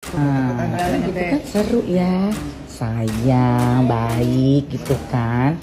Gitu kan seru ya, sayang, baik gitu kan,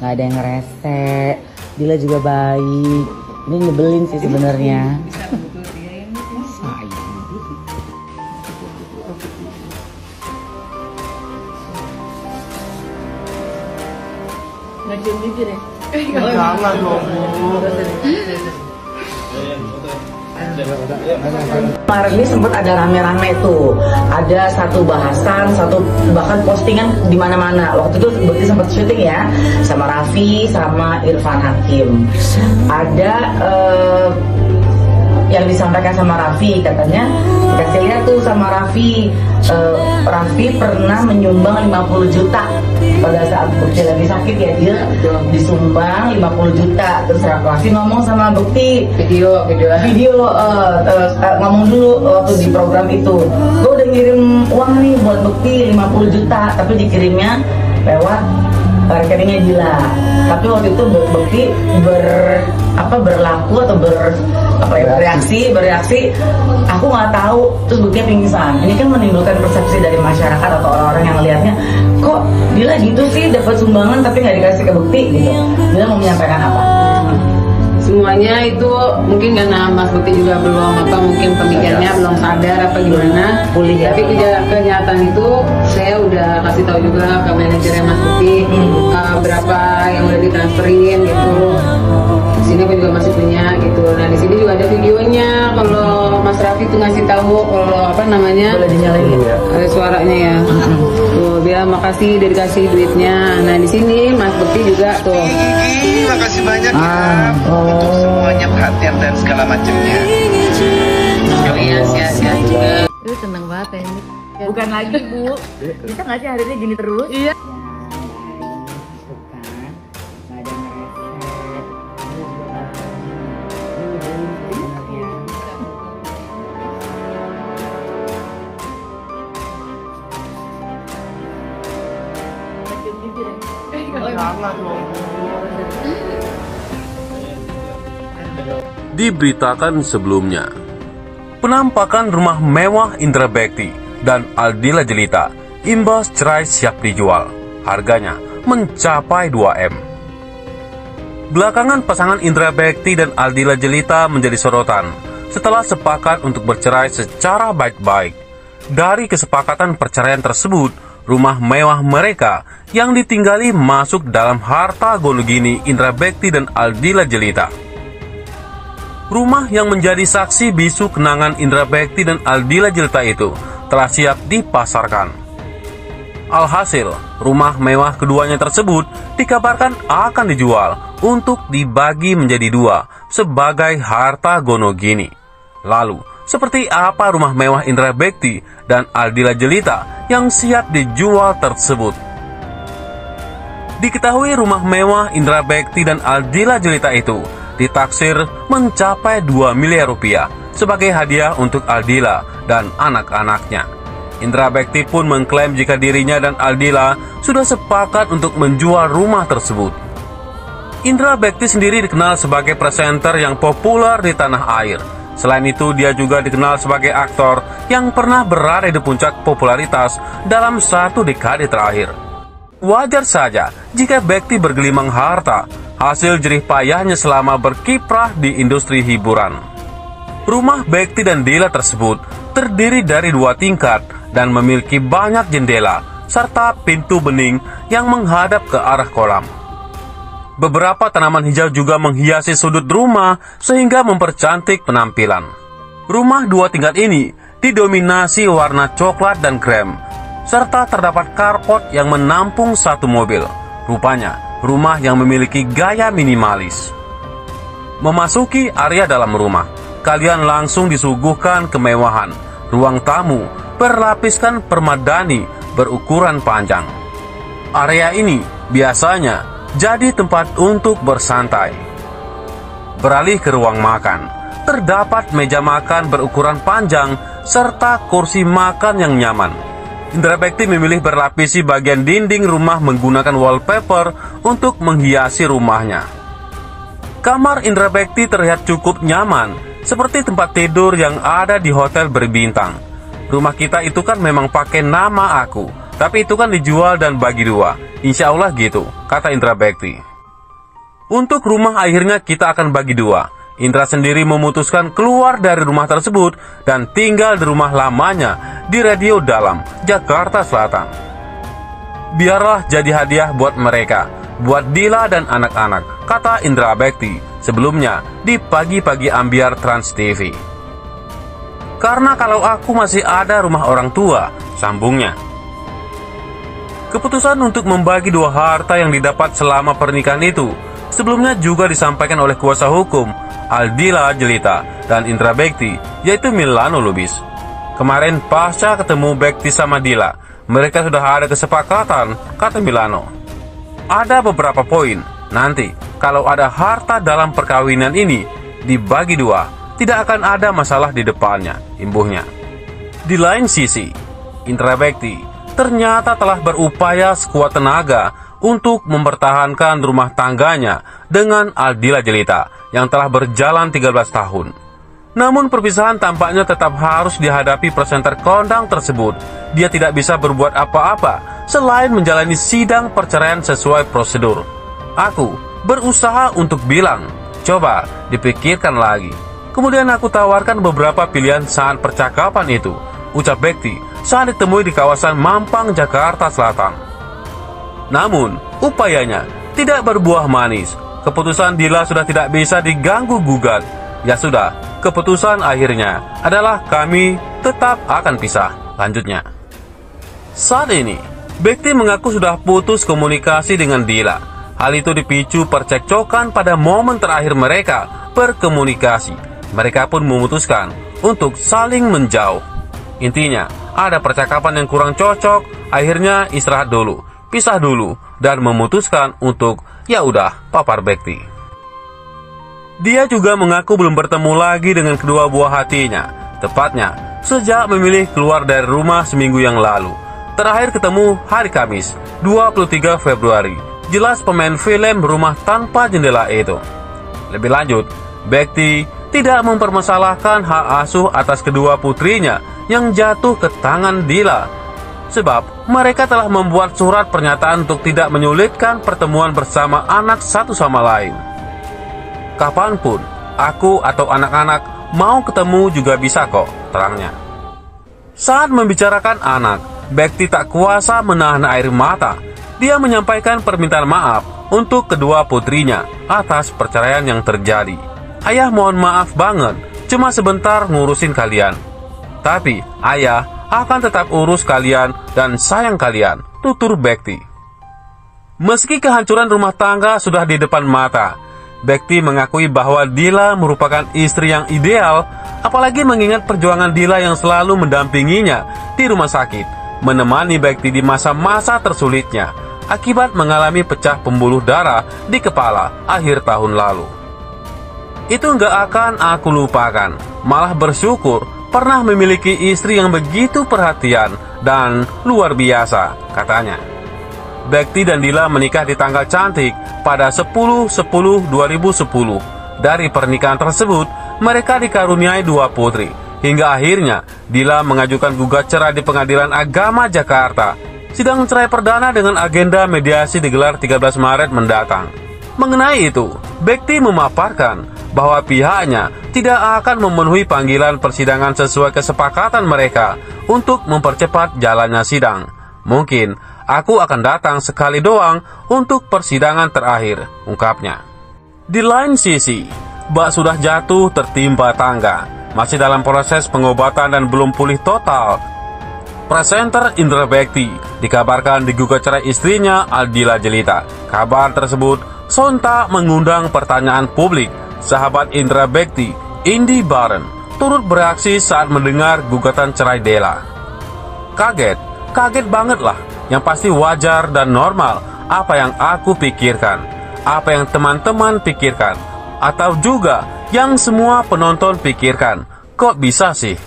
nggak ada yang rese. Dila juga baik. Ini nyebelin sih sebenarnya. Sayang. Nggak cium bibir ya? Jangan dong, Bu. Kemarin ini sempat ada rame-rame tuh, ada satu bahasan, bahkan postingan di mana-mana. Waktu itu Bekti sempat syuting ya, sama Raffi, sama Irfan Hakim. Ada yang disampaikan sama Raffi, katanya dikasih lihat tuh sama Raffi, Raffi pernah menyumbang 50 juta pada saat Bekti lagi sakit ya, dia disumbang 50 juta. Terus Raffi ngomong sama Bekti, video ngomong dulu waktu di program itu, gue udah ngirim uang nih buat Bekti 50 juta, tapi dikirimnya lewat rekeningnya Dila. Tapi waktu itu Bekti berlaku atau bereaksi, aku nggak tahu. Terus Bekti pingsan. Ini kan menimbulkan persepsi dari masyarakat atau orang-orang yang lihatnya, kok Dila gitu sih dapat sumbangan tapi nggak dikasih ke Bekti gitu. Dila mau menyampaikan apa? Semuanya itu mungkin karena Mas Bekti juga mungkin pemikirannya belum sadar apa gimana. Tapi kenyataan itu saya udah kasih tahu juga ke manajernya Mas Bekti berapa yang udah ditransferin gitu. Di sini aku juga masih punya gitu. Nah di sini juga ada videonya. Kalau Mas Raffi tuh ngasih tahu kalau boleh dinyalain ya. Ada suaranya ya. Tuh dia makasih udah dikasih duitnya. Nah di sini Mas Bekti juga tuh. Makasih banyak ya untuk semuanya, perhatian dan segala macamnya. Kalian sehat-sehat juga. Itu seneng banget ya ini. Bukan lagi Bu, bisa nggak sih hari ini gini terus? Iya. Jangan dong, Bu. Diberitakan sebelumnya, penampakan rumah mewah Indra Bekti dan Aldila Jelita imbas cerai siap dijual. Harganya mencapai 2M. Belakangan pasangan Indra Bekti dan Aldila Jelita menjadi sorotan setelah sepakat untuk bercerai secara baik-baik. Dari kesepakatan perceraian tersebut, rumah mewah mereka yang ditinggali masuk dalam harta gono gini Indra Bekti dan Aldila Jelita. Rumah yang menjadi saksi bisu kenangan Indra Bekti dan Aldila Jelita itu telah siap dipasarkan. Alhasil, rumah mewah keduanya tersebut dikabarkan akan dijual untuk dibagi menjadi dua sebagai harta gono gini. Lalu, seperti apa rumah mewah Indra Bekti dan Aldila Jelita yang siap dijual tersebut? Diketahui rumah mewah Indra Bekti dan Aldila Jelita itu ditaksir mencapai 2 miliar rupiah sebagai hadiah untuk Aldila dan anak-anaknya. Indra Bekti pun mengklaim jika dirinya dan Aldila sudah sepakat untuk menjual rumah tersebut. Indra Bekti sendiri dikenal sebagai presenter yang populer di tanah air. Selain itu, dia juga dikenal sebagai aktor yang pernah berada di puncak popularitas dalam 1 dekade terakhir. Wajar saja jika Bekti bergelimang harta hasil jerih payahnya selama berkiprah di industri hiburan. Rumah Bekti dan Dila tersebut terdiri dari 2 tingkat dan memiliki banyak jendela serta pintu bening yang menghadap ke arah kolam. Beberapa tanaman hijau juga menghiasi sudut rumah sehingga mempercantik penampilan. Rumah 2 tingkat ini didominasi warna coklat dan krem, serta terdapat carport yang menampung 1 mobil. Rupanya, rumah yang memiliki gaya minimalis. Memasuki area dalam rumah, kalian langsung disuguhkan kemewahan. Ruang tamu berlapiskan permadani berukuran panjang. Area ini biasanya jadi tempat untuk bersantai. Beralih ke ruang makan, terdapat meja makan berukuran panjang serta kursi makan yang nyaman. Indra Bekti memilih berlapisi bagian dinding rumah menggunakan wallpaper untuk menghiasi rumahnya. Kamar Indra Bekti terlihat cukup nyaman, seperti tempat tidur yang ada di hotel berbintang. Rumah kita itu kan memang pakai nama aku, tapi itu kan dijual dan bagi dua. Insya Allah gitu, kata Indra Bekti. Untuk rumah akhirnya kita akan bagi dua. Indra sendiri memutuskan keluar dari rumah tersebut dan tinggal di rumah lamanya di Radio Dalam, Jakarta Selatan. Biarlah jadi hadiah buat mereka, buat Dila dan anak-anak, kata Indra Bekti sebelumnya di Pagi-Pagi Ambiar Trans TV. Karena kalau aku masih ada rumah orang tua, sambungnya. Keputusan untuk membagi dua harta yang didapat selama pernikahan itu sebelumnya juga disampaikan oleh kuasa hukum Aldila Jelita dan Indra Bekti, yaitu Milano Lubis. Kemarin pasca ketemu Bekti sama Dila, mereka sudah ada kesepakatan, kata Milano. Ada beberapa poin, nanti kalau ada harta dalam perkawinan ini dibagi dua, tidak akan ada masalah di depannya, imbuhnya. Di lain sisi, Indra Bekti ternyata telah berupaya sekuat tenaga untuk mempertahankan rumah tangganya dengan Aldila Jelita yang telah berjalan 13 tahun. Namun perpisahan tampaknya tetap harus dihadapi presenter kondang tersebut. Dia tidak bisa berbuat apa-apa selain menjalani sidang perceraian sesuai prosedur. Aku berusaha untuk bilang, coba dipikirkan lagi. Kemudian aku tawarkan beberapa pilihan saat percakapan itu, ucap Bekti saat ditemui di kawasan Mampang, Jakarta Selatan. Namun, upayanya tidak berbuah manis. Keputusan Dila sudah tidak bisa diganggu-gugat. Ya sudah, keputusan akhirnya adalah kami tetap akan pisah, lanjutnya. Saat ini, Bekti mengaku sudah putus komunikasi dengan Dila. Hal itu dipicu percekcokan pada momen terakhir mereka berkomunikasi. Mereka pun memutuskan untuk saling menjauh. Intinya, ada percakapan yang kurang cocok, akhirnya istirahat dulu, pisah dulu, dan memutuskan untuk ya udah, papar Bekti. Dia juga mengaku belum bertemu lagi dengan kedua buah hatinya, tepatnya sejak memilih keluar dari rumah seminggu yang lalu. Terakhir ketemu hari Kamis, 23 Februari. Jelas pemain film Rumah Tanpa Jendela itu. Lebih lanjut, Bekti tidak mempermasalahkan hak asuh atas kedua putrinya yang jatuh ke tangan Dila, sebab mereka telah membuat surat pernyataan untuk tidak menyulitkan pertemuan bersama anak satu sama lain. Kapanpun aku atau anak-anak mau ketemu juga bisa kok, terangnya. Saat membicarakan anak, Bekti tak kuasa menahan air mata. Dia menyampaikan permintaan maaf untuk kedua putrinya atas perceraian yang terjadi. Ayah mohon maaf banget, cuma sebentar ngurusin kalian. Tapi ayah akan tetap urus kalian dan sayang kalian, tutur Bekti. Meski kehancuran rumah tangga sudah di depan mata, Bekti mengakui bahwa Dila merupakan istri yang ideal, apalagi mengingat perjuangan Dila yang selalu mendampinginya di rumah sakit, menemani Bekti di masa-masa tersulitnya, akibat mengalami pecah pembuluh darah di kepala akhir tahun lalu. Itu nggak akan aku lupakan, malah bersyukur pernah memiliki istri yang begitu perhatian dan luar biasa, katanya. Bekti dan Dila menikah di tanggal cantik pada 10/10/2010. Dari pernikahan tersebut, mereka dikaruniai 2 putri. Hingga akhirnya, Dila mengajukan gugat cerai di Pengadilan Agama Jakarta. Sidang cerai perdana dengan agenda mediasi digelar 13 Maret mendatang. Mengenai itu, Bekti memaparkan bahwa pihaknya tidak akan memenuhi panggilan persidangan sesuai kesepakatan mereka untuk mempercepat jalannya sidang. Mungkin aku akan datang sekali doang untuk persidangan terakhir, ungkapnya. Di lain sisi, Mbak sudah jatuh tertimpa tangga, masih dalam proses pengobatan dan belum pulih total. Presenter Indra Bekti dikabarkan digugat cerai istrinya Aldila Jelita. Kabar tersebut sontak mengundang pertanyaan publik. Sahabat Indra Bekti, Indi Baren, turut bereaksi saat mendengar gugatan cerai Dela. Kaget banget lah, yang pasti wajar dan normal apa yang aku pikirkan, apa yang teman-teman pikirkan, atau juga yang semua penonton pikirkan. Kok bisa sih?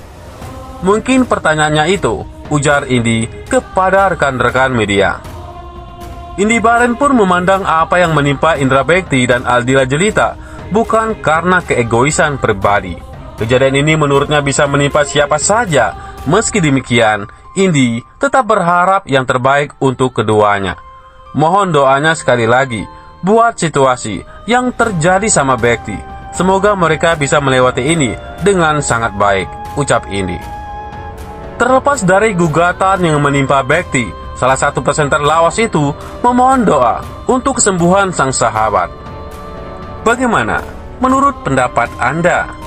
Mungkin pertanyaannya itu, ujar Indi kepada rekan-rekan media. Indi Baren pun memandang apa yang menimpa Indra Bekti dan Aldila Jelita bukan karena keegoisan pribadi. Kejadian ini menurutnya bisa menimpa siapa saja Meski demikian, Indi tetap berharap yang terbaik untuk keduanya. Mohon doanya sekali lagi buat situasi yang terjadi sama Bekti. Semoga mereka bisa melewati ini dengan sangat baik, ucap Indi. Terlepas dari gugatan yang menimpa Bekti, salah satu presenter lawas itu memohon doa untuk kesembuhan sang sahabat. Bagaimana menurut pendapat Anda?